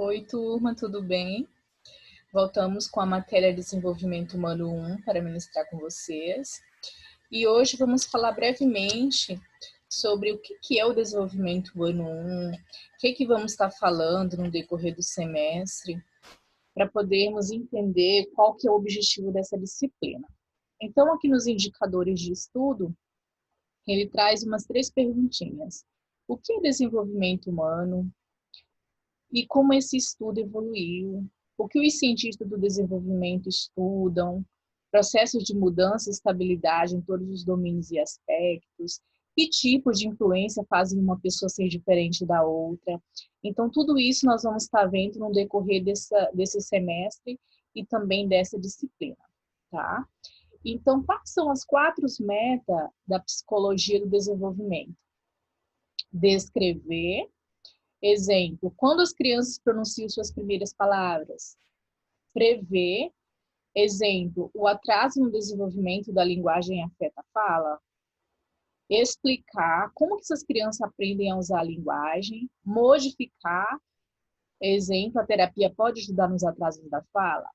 Oi, turma, tudo bem? Voltamos com a matéria Desenvolvimento Humano 1 para ministrar com vocês. E hoje vamos falar brevemente sobre o que é o desenvolvimento humano 1, o que vamos estar falando no decorrer do semestre, para podermos entender qual que é o objetivo dessa disciplina. Então, aqui nos indicadores de estudo, ele traz umas 3 perguntinhas. O que é desenvolvimento humano? E como esse estudo evoluiu, o que os cientistas do desenvolvimento estudam, processos de mudança e estabilidade em todos os domínios e aspectos, que tipos de influência fazem uma pessoa ser diferente da outra. Então, tudo isso nós vamos estar vendo no decorrer desse semestre e também dessa disciplina, tá? Então, quais são as 4 metas da psicologia do desenvolvimento? Descrever. Exemplo, quando as crianças pronunciam suas primeiras palavras. Prever. Exemplo, o atraso no desenvolvimento da linguagem afeta a fala. Explicar como que essas crianças aprendem a usar a linguagem. Modificar. Exemplo, a terapia pode ajudar nos atrasos da fala.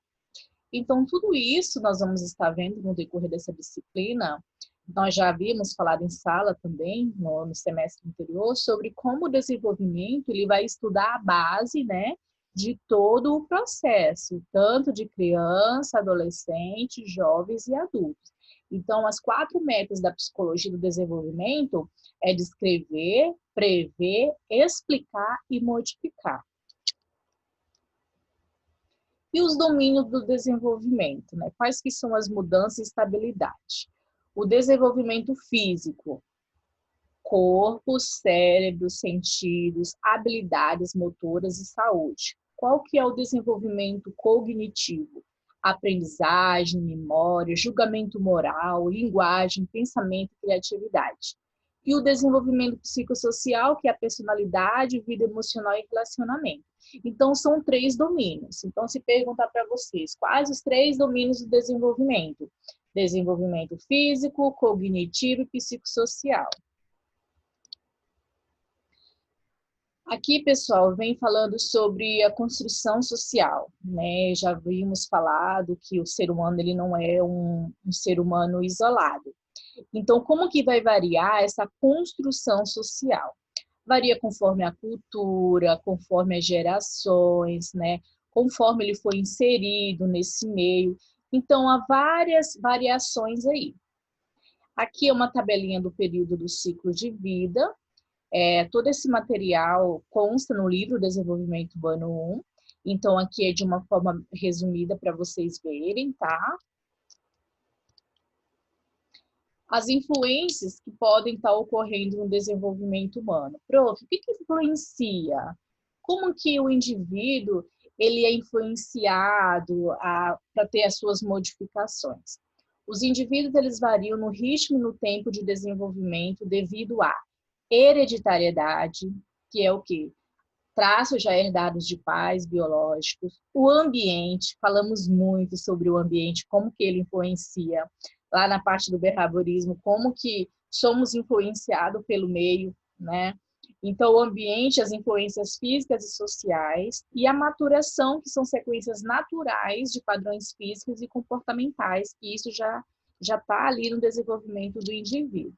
Então, tudo isso nós vamos estar vendo no decorrer dessa disciplina. Nós já havíamos falado em sala também, no semestre anterior, sobre como o desenvolvimento ele vai estudar a base, né, de todo o processo, tanto de criança, adolescente, jovens e adultos. Então, as 4 metas da psicologia do desenvolvimento é descrever, prever, explicar e modificar. E os domínios do desenvolvimento, né? Quais que são as mudanças e estabilidade? O desenvolvimento físico, corpo, cérebro, sentidos, habilidades motoras e saúde. Qual que é o desenvolvimento cognitivo? Aprendizagem, memória, julgamento moral, linguagem, pensamento e criatividade. E o desenvolvimento psicossocial, que é a personalidade, vida emocional e relacionamento. Então, são 3 domínios. Então, se perguntar para vocês, quais os 3 domínios do desenvolvimento? Desenvolvimento físico, cognitivo e psicossocial. Aqui, pessoal, vem falando sobre a construção social, né? Já vimos falado que o ser humano ele não é um ser humano isolado. Então, como que vai variar essa construção social? Varia conforme a cultura, conforme as gerações, né? Conforme ele foi inserido nesse meio. Então, há várias variações aí. Aqui é uma tabelinha do período do ciclo de vida. Todo esse material consta no livro Desenvolvimento Humano 1. Então, aqui é de uma forma resumida para vocês verem, tá? As influências que podem estar ocorrendo no desenvolvimento humano. Prof, o que influencia? Como que o indivíduo ele é influenciado para ter as suas modificações? Os indivíduos eles variam no ritmo e no tempo de desenvolvimento devido à hereditariedade, que é o quê? Traços já herdados de pais biológicos, o ambiente, falamos muito sobre o ambiente, como que ele influencia, lá na parte do behaviorismo, como que somos influenciados pelo meio, né? Então, o ambiente, as influências físicas e sociais, e a maturação, que são sequências naturais de padrões físicos e comportamentais, que isso já está ali no desenvolvimento do indivíduo.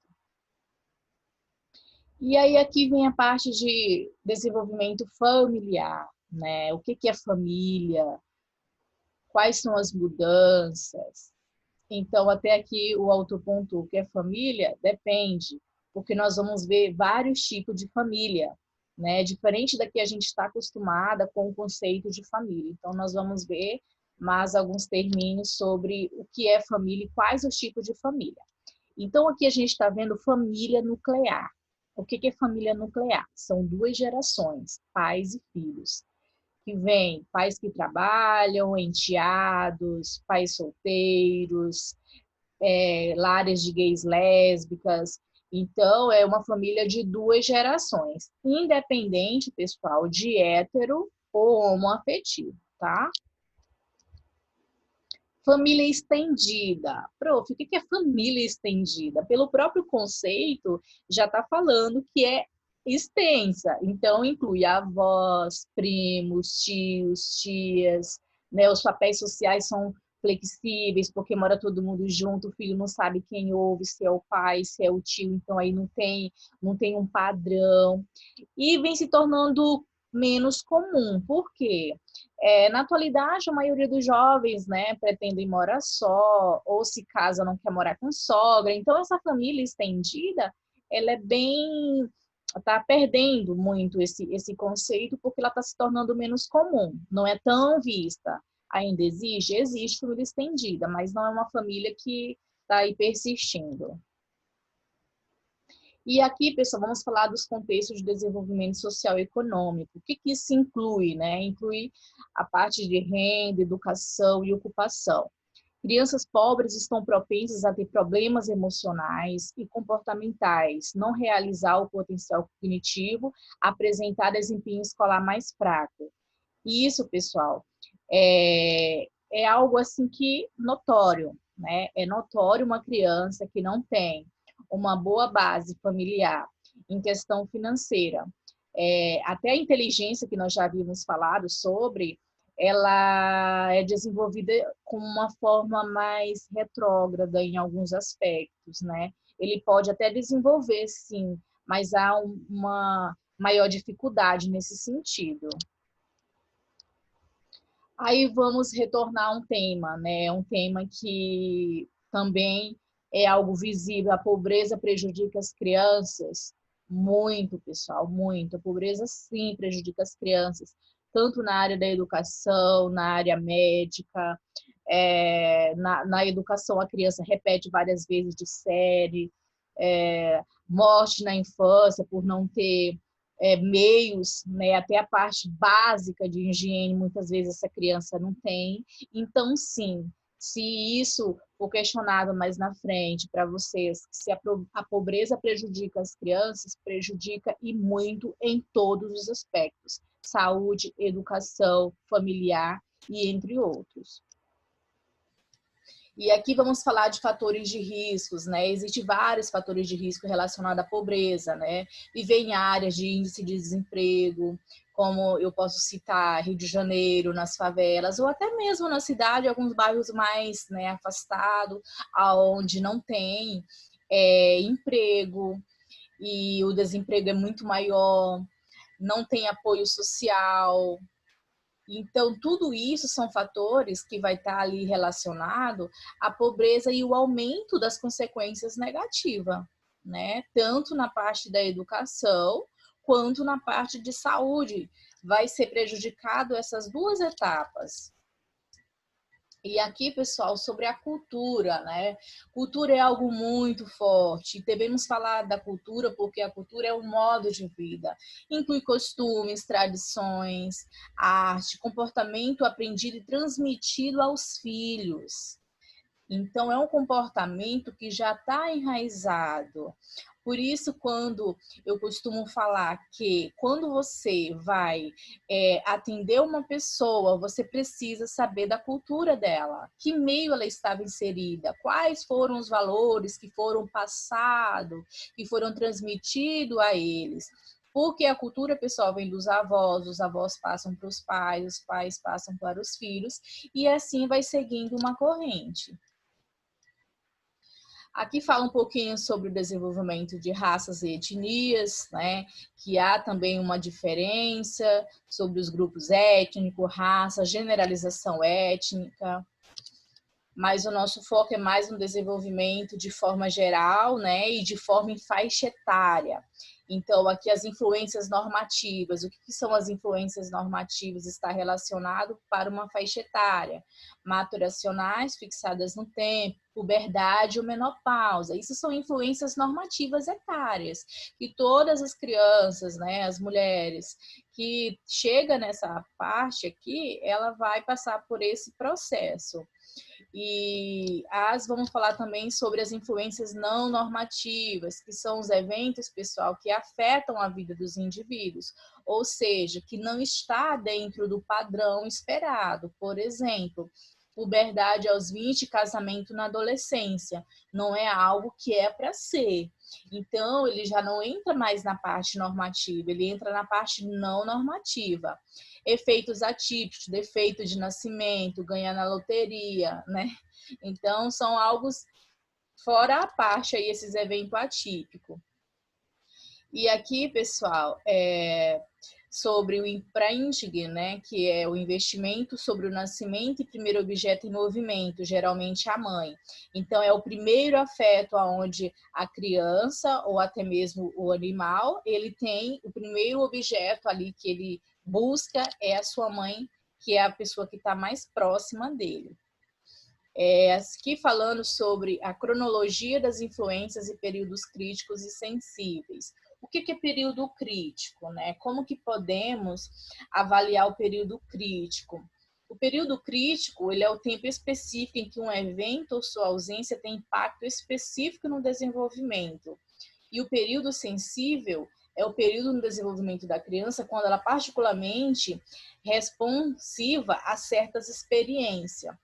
E aí aqui vem a parte de desenvolvimento familiar, né? O que é família? Quais são as mudanças? Então, até aqui o autor pontuou que é família, depende, porque nós vamos ver vários tipos de família, né? Diferente da que a gente está acostumada com o conceito de família. Então, nós vamos ver mais alguns termos sobre o que é família e quais os tipos de família. Então, aqui a gente está vendo família nuclear. O que é família nuclear? São 2 gerações, pais e filhos, que vêm pais que trabalham, enteados, pais solteiros, lares de gays lésbicas. Então, é uma família de 2 gerações, independente, pessoal, de hétero ou homoafetivo, tá? Família estendida. Prof, o que é família estendida? Pelo próprio conceito, já está falando que é extensa. Então, inclui avós, primos, tios, tias, né? Os papéis sociais são flexíveis, porque mora todo mundo junto, o filho não sabe quem ouve, se é o pai, se é o tio, então aí não tem um padrão. E vem se tornando menos comum. Por quê? Na atualidade, a maioria dos jovens, né, pretendem morar só, ou se casa não quer morar com sogra. Então, essa família estendida, ela é bem... Está perdendo muito esse conceito, porque ela está se tornando menos comum. Não é tão vista. Ainda existe família estendida, mas não é uma família que está aí persistindo. E aqui, pessoal, vamos falar dos contextos de desenvolvimento social e econômico. O que isso inclui, né? Inclui a parte de renda, educação e ocupação. Crianças pobres estão propensas a ter problemas emocionais e comportamentais, não realizar o potencial cognitivo, apresentar desempenho escolar mais fraco. E isso, pessoal, é algo assim que notório, né? É notório uma criança que não tem uma boa base familiar em questão financeira. Até a inteligência que nós já havíamos falado sobre, ela é desenvolvida com uma forma mais retrógrada em alguns aspectos, né? Ele pode até desenvolver, sim, mas há uma maior dificuldade nesse sentido. Aí vamos retornar a um tema, né? Um tema que também é algo visível. A pobreza prejudica as crianças muito, pessoal, muito. A pobreza, sim, prejudica as crianças, tanto na área da educação, na área médica. Na educação, a criança repete várias vezes de série, morte na infância por não ter meios, né, até a parte básica de higiene, muitas vezes essa criança não tem. Então, sim, se isso for questionado mais na frente para vocês, se a pobreza prejudica as crianças, prejudica e muito em todos os aspectos: saúde, educação, familiar e entre outros. E aqui vamos falar de fatores de riscos, né? Existem vários fatores de risco relacionados à pobreza, né? Viver em áreas de índice de desemprego, como eu posso citar Rio de Janeiro, nas favelas, ou até mesmo na cidade, alguns bairros mais, né, afastados, onde não tem emprego e o desemprego é muito maior, não tem apoio social. Então, tudo isso são fatores que vai estar ali relacionado à pobreza e o aumento das consequências negativas, né? Tanto na parte da educação, quanto na parte de saúde. Vai ser prejudicado essas duas etapas. E aqui, pessoal, sobre a cultura, né? Cultura é algo muito forte. Devemos falar da cultura porque a cultura é um modo de vida. Inclui costumes, tradições, arte, comportamento aprendido e transmitido aos filhos. Então, é um comportamento que já está enraizado. Por isso, quando eu costumo falar que quando você vai atender uma pessoa, você precisa saber da cultura dela, que meio ela estava inserida, quais foram os valores que foram passados, que foram transmitidos a eles. Porque a cultura, pessoal, vem dos avós, os avós passam para os pais passam para os filhos, e assim vai seguindo uma corrente. Aqui fala um pouquinho sobre o desenvolvimento de raças e etnias, né? Que há também uma diferença sobre os grupos étnicos, raça, generalização étnica. Mas o nosso foco é mais no desenvolvimento de forma geral, né? E de forma em faixa etária. Então, aqui as influências normativas. O que são as influências normativas? Está relacionado para uma faixa etária. Maturacionais fixadas no tempo, puberdade ou menopausa. Isso são influências normativas etárias, que todas as crianças, né, as mulheres que chega nessa parte aqui, ela vai passar por esse processo. E vamos falar também sobre as influências não normativas, que são os eventos, pessoal, que afetam a vida dos indivíduos, ou seja, que não está dentro do padrão esperado. Por exemplo, puberdade aos 20, casamento na adolescência. Não é algo que é para ser. Então, ele já não entra mais na parte normativa, ele entra na parte não normativa. Efeitos atípicos, defeito de nascimento, ganhar na loteria, né? Então, são algo fora a parte aí, esses eventos atípicos. E aqui, pessoal, sobre o empreending, né, que é o investimento sobre o nascimento e primeiro objeto em movimento, geralmente a mãe. Então, é o primeiro afeto aonde a criança ou até mesmo o animal, ele tem o primeiro objeto ali que ele busca é a sua mãe, que é a pessoa que está mais próxima dele. Aqui falando sobre a cronologia das influências e períodos críticos e sensíveis. O que é período crítico, né? Como que podemos avaliar o período crítico? O período crítico, ele é o tempo específico em que um evento ou sua ausência tem impacto específico no desenvolvimento. E o período sensível é o período no desenvolvimento da criança quando ela é particularmente responsiva a certas experiências.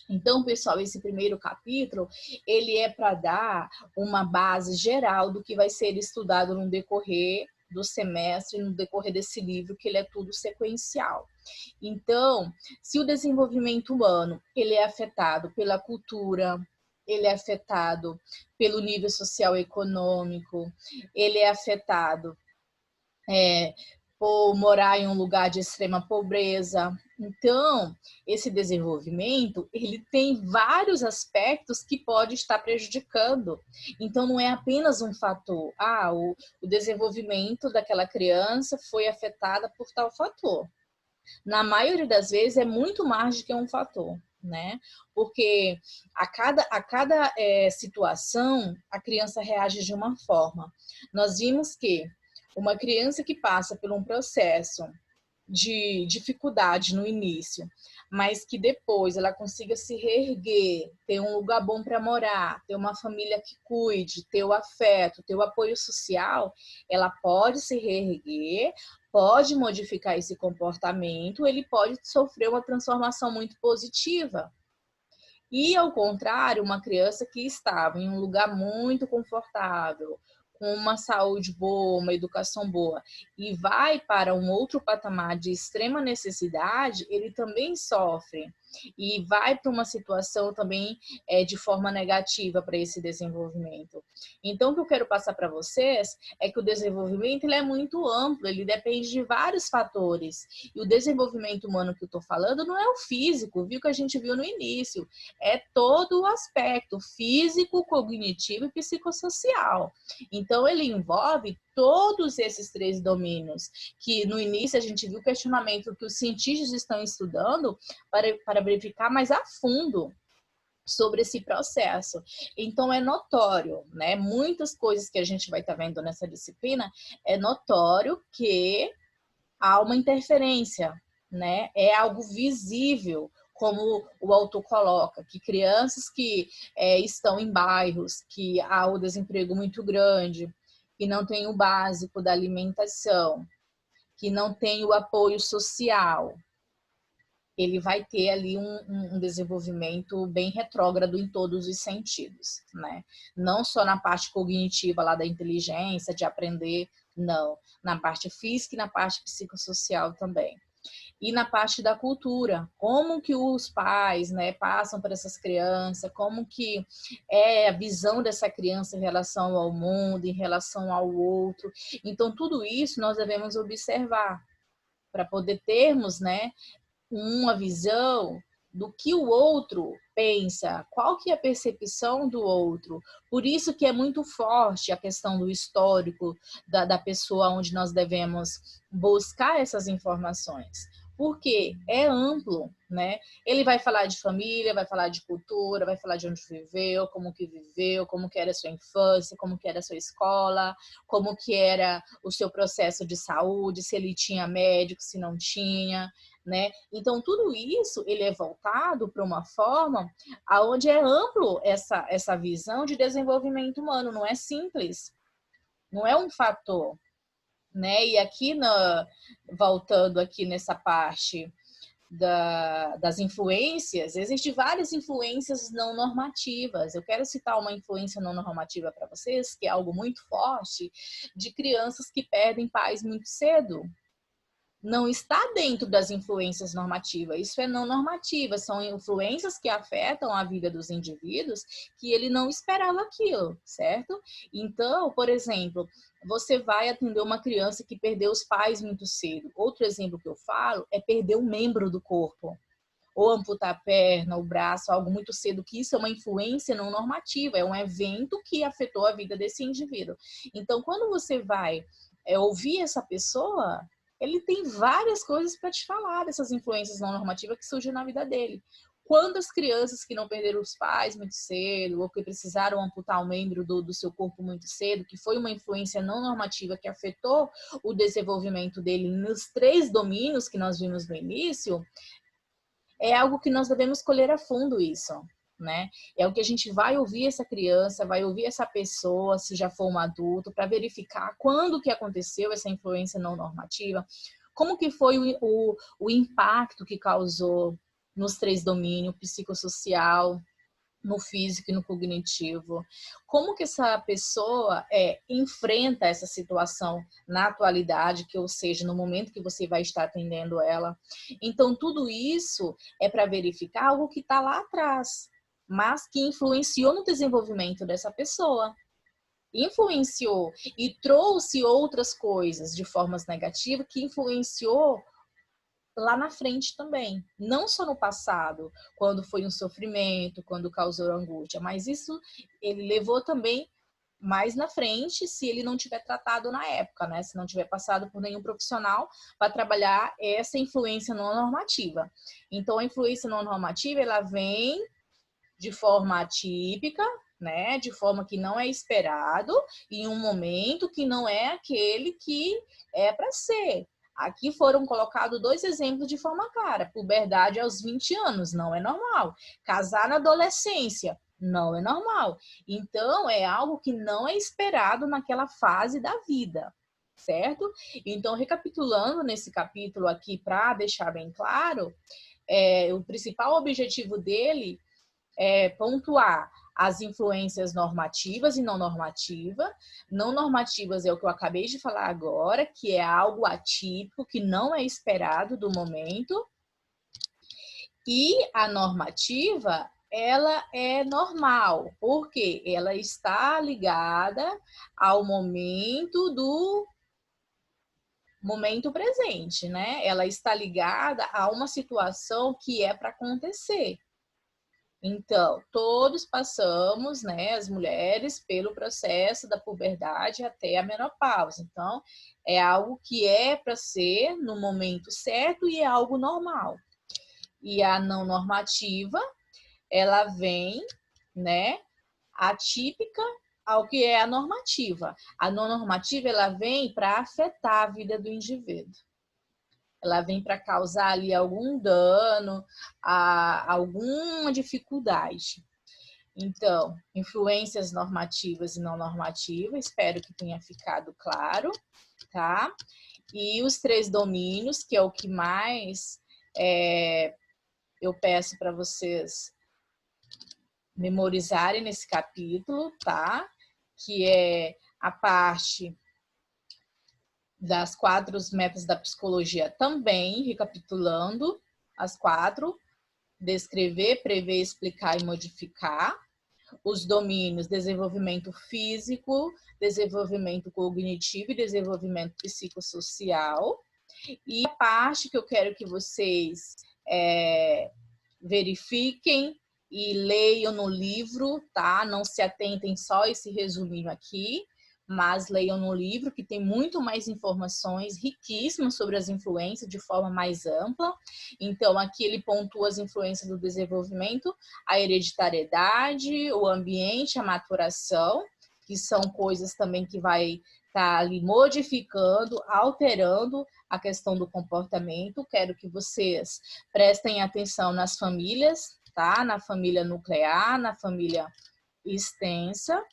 Então, pessoal, esse primeiro capítulo, ele é para dar uma base geral do que vai ser estudado no decorrer do semestre, no decorrer desse livro, que ele é tudo sequencial. Então, se o desenvolvimento humano, ele é afetado pela cultura, ele é afetado pelo nível social e econômico, ele é afetado por morar em um lugar de extrema pobreza. Então, esse desenvolvimento, ele tem vários aspectos que pode estar prejudicando. Então, não é apenas um fator. O desenvolvimento daquela criança foi afetada por tal fator. Na maioria das vezes, é muito mais do que um fator, né? Porque a cada situação, a criança reage de uma forma. Nós vimos que uma criança que passa por um processo de dificuldade no início, mas que depois ela consiga se reerguer, ter um lugar bom para morar, ter uma família que cuide, ter o afeto, ter o apoio social, ela pode se reerguer, pode modificar esse comportamento, ele pode sofrer uma transformação muito positiva. E, ao contrário, uma criança que estava em um lugar muito confortável, com uma saúde boa, uma educação boa, e vai para um outro patamar de extrema necessidade, ele também sofre. E vai para uma situação também de forma negativa para esse desenvolvimento. Então, o que eu quero passar para vocês é que o desenvolvimento ele é muito amplo, ele depende de vários fatores. E o desenvolvimento humano que eu estou falando não é o físico, viu, que a gente viu no início. É todo o aspecto físico, cognitivo e psicossocial. Então, ele envolve todos esses 3 domínios, que no início a gente viu o questionamento que os cientistas estão estudando para verificar mais a fundo sobre esse processo. Então, é notório, né? Muitas coisas que a gente vai estar vendo nessa disciplina, é notório que há uma interferência, né? É algo visível, como o autor coloca, que crianças que estão em bairros que há o desemprego muito grande, que não tem o básico da alimentação, que não tem o apoio social, ele vai ter ali um desenvolvimento bem retrógrado em todos os sentidos, né? Não só na parte cognitiva lá da inteligência, de aprender, não. Na parte física e na parte psicossocial também. E na parte da cultura, como que os pais, né, passam para essas crianças, como que é a visão dessa criança em relação ao mundo, em relação ao outro. Então, tudo isso nós devemos observar para poder termos, né, uma visão do que o outro pensa, qual que é a percepção do outro. Por isso que é muito forte a questão do histórico da pessoa, onde nós devemos buscar essas informações. Porque é amplo, né? Ele vai falar de família, vai falar de cultura, vai falar de onde viveu, como que era a sua infância, como que era a sua escola, como que era o seu processo de saúde, se ele tinha médico, se não tinha, né? Então, tudo isso ele é voltado para uma forma onde é amplo essa visão de desenvolvimento humano, não é simples, não é um fator, né? E aqui, voltando aqui nessa parte das influências, existem várias influências não normativas. Eu quero citar uma influência não normativa para vocês, que é algo muito forte, de crianças que perdem pais muito cedo. Não está dentro das influências normativas, isso é não normativa, são influências que afetam a vida dos indivíduos que ele não esperava aquilo, certo? Então, por exemplo, você vai atender uma criança que perdeu os pais muito cedo. Outro exemplo que eu falo é perder um membro do corpo, ou amputar a perna, o braço, algo muito cedo, que isso é uma influência não normativa, é um evento que afetou a vida desse indivíduo. Então, quando você vai ouvir essa pessoa, ele tem várias coisas para te falar dessas influências não normativas que surgem na vida dele. Quantas crianças que não perderam os pais muito cedo, ou que precisaram amputar um membro do seu corpo muito cedo, que foi uma influência não normativa que afetou o desenvolvimento dele nos 3 domínios que nós vimos no início, é algo que nós devemos colher a fundo isso, né? É o que a gente vai ouvir essa criança, vai ouvir essa pessoa, se já for um adulto, para verificar quando que aconteceu essa influência não normativa, como que foi o impacto que causou nos 3 domínios, psicossocial, no físico e no cognitivo. Como que essa pessoa enfrenta essa situação na atualidade, ou seja, no momento que você vai estar atendendo ela. Então, tudo isso é para verificar algo que está lá atrás, mas que influenciou no desenvolvimento dessa pessoa. Influenciou e trouxe outras coisas de formas negativas que influenciou lá na frente também, não só no passado, quando foi um sofrimento, quando causou angústia, mas isso ele levou também mais na frente, se ele não tiver tratado na época, né? Se não tiver passado por nenhum profissional para trabalhar essa influência não normativa. Então, a influência não normativa, ela vem de forma atípica, né? De forma que não é esperado, em um momento que não é aquele que é para ser. Aqui foram colocados 2 exemplos de forma clara. Puberdade aos 20 anos, não é normal. Casar na adolescência, não é normal. Então, é algo que não é esperado naquela fase da vida, certo? Então, recapitulando nesse capítulo aqui, para deixar bem claro, o principal objetivo dele é pontuar as influências normativas e não normativas. Não normativas é o que eu acabei de falar agora, que é algo atípico, que não é esperado do momento. E a normativa, ela é normal, porque ela está ligada ao momento do momento presente, né? Ela está ligada a uma situação que é para acontecer. Então, todos passamos, né, as mulheres, pelo processo da puberdade até a menopausa. Então, é algo que é para ser no momento certo e é algo normal. E a não normativa, ela vem, né, atípica ao que é a normativa. A não normativa, ela vem para afetar a vida do indivíduo. Ela vem para causar ali algum dano, alguma dificuldade. Então, influências normativas e não normativas, espero que tenha ficado claro, tá? E os 3 domínios, que é o que mais eu peço para vocês memorizarem nesse capítulo, tá? Que é a parte das 4 metas da psicologia também, recapitulando as 4, descrever, prever, explicar e modificar. Os domínios, desenvolvimento físico, desenvolvimento cognitivo e desenvolvimento psicossocial. E a parte que eu quero que vocês verifiquem e leiam no livro, tá? Não se atentem só a esse resuminho aqui, mas leiam no livro, que tem muito mais informações riquíssimas sobre as influências de forma mais ampla. Então, aqui ele pontua as influências do desenvolvimento, a hereditariedade, o ambiente, a maturação, que são coisas também que vai estar ali modificando, alterando a questão do comportamento. Quero que vocês prestem atenção nas famílias, tá? Na família nuclear, na família extensa,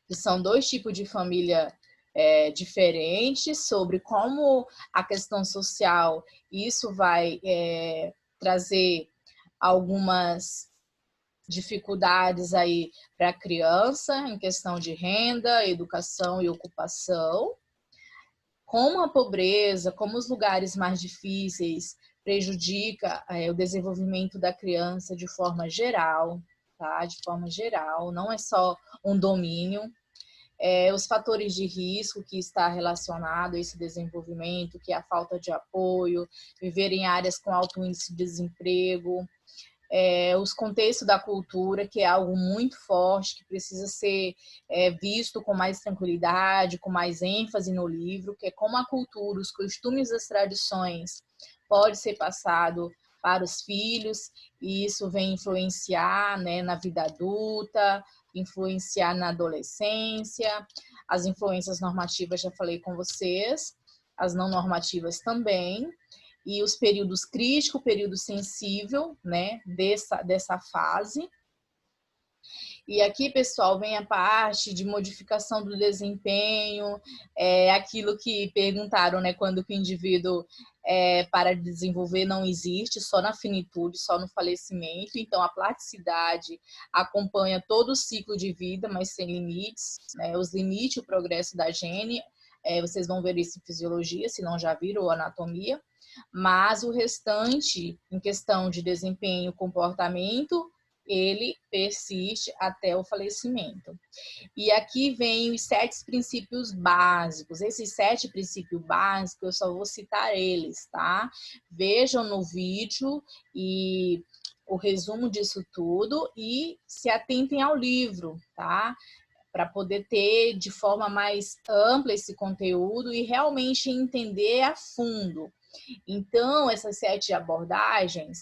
que são 2 tipos de família diferentes sobre como a questão social, isso vai trazer algumas dificuldades aí para a criança em questão de renda, educação e ocupação, como a pobreza, como os lugares mais difíceis prejudica o desenvolvimento da criança de forma geral, tá? De forma geral, não é só um domínio. Os fatores de risco que está relacionado a esse desenvolvimento, que é a falta de apoio, viver em áreas com alto índice de desemprego, os contextos da cultura, que é algo muito forte, que precisa ser visto com mais tranquilidade, com mais ênfase no livro, que é como a cultura, os costumes, as tradições pode ser passado para os filhos, e isso vem influenciar, né, na vida adulta, influenciar na adolescência, as influências normativas, já falei com vocês, as não normativas também, e os períodos crítico, período sensível, né, dessa fase. E aqui, pessoal, vem a parte de modificação do desempenho, aquilo que perguntaram, né, quando que o indivíduo para de desenvolver não existe, só na finitude, só no falecimento. Então, a plasticidade acompanha todo o ciclo de vida, mas sem limites, né, os limites, o progresso da gene, vocês vão ver isso em fisiologia, se não já viram, ou anatomia, mas o restante, em questão de desempenho, comportamento, ele persiste até o falecimento. E aqui vem os 7 princípios básicos. Esses 7 princípios básicos, eu só vou citar eles, tá? Vejam no vídeo e o resumo disso tudo e se atentem ao livro, tá? Para poder ter de forma mais ampla esse conteúdo e realmente entender a fundo. Então, essas 7 abordagens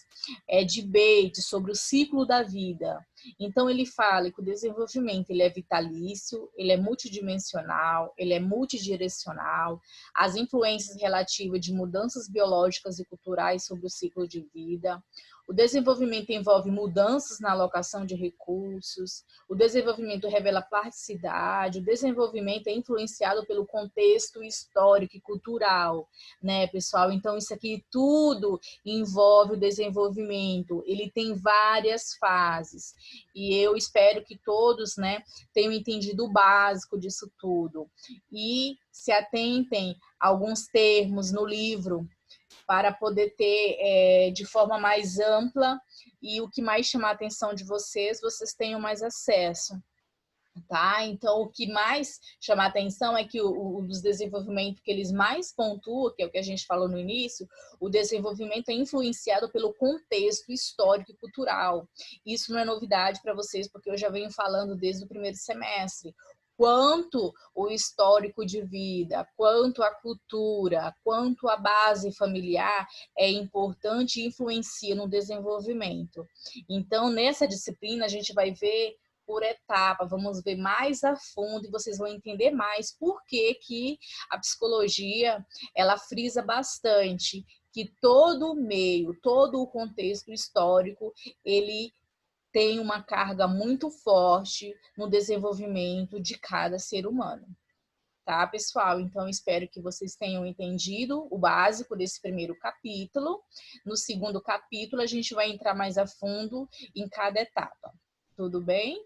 é debate sobre o ciclo da vida. Então, ele fala que o desenvolvimento ele é vitalício, ele é multidimensional, ele é multidirecional, as influências relativas de mudanças biológicas e culturais sobre o ciclo de vida. O desenvolvimento envolve mudanças na alocação de recursos, o desenvolvimento revela plasticidade, o desenvolvimento é influenciado pelo contexto histórico e cultural, né, pessoal? Então, isso aqui tudo envolve o desenvolvimento, ele tem várias fases, e eu espero que todos, né, tenham entendido o básico disso tudo, e se atentem a alguns termos no livro, para poder ter de forma mais ampla, e o que mais chamar a atenção de vocês, vocês tenham mais acesso. Tá? Então, o que mais chama a atenção é que o dos desenvolvimentos que eles mais pontuam, que é o que a gente falou no início, o desenvolvimento é influenciado pelo contexto histórico e cultural. Isso não é novidade para vocês, porque eu já venho falando desde o primeiro semestre. Quanto o histórico de vida, quanto a cultura, quanto a base familiar é importante e influencia no desenvolvimento. Então, nessa disciplina, a gente vai ver por etapa, vamos ver mais a fundo e vocês vão entender mais por que que a psicologia, ela frisa bastante que todo o meio, todo o contexto histórico, ele tem uma carga muito forte no desenvolvimento de cada ser humano. Tá, pessoal? Então, espero que vocês tenham entendido o básico desse primeiro capítulo. No segundo capítulo, a gente vai entrar mais a fundo em cada etapa. Tudo bem?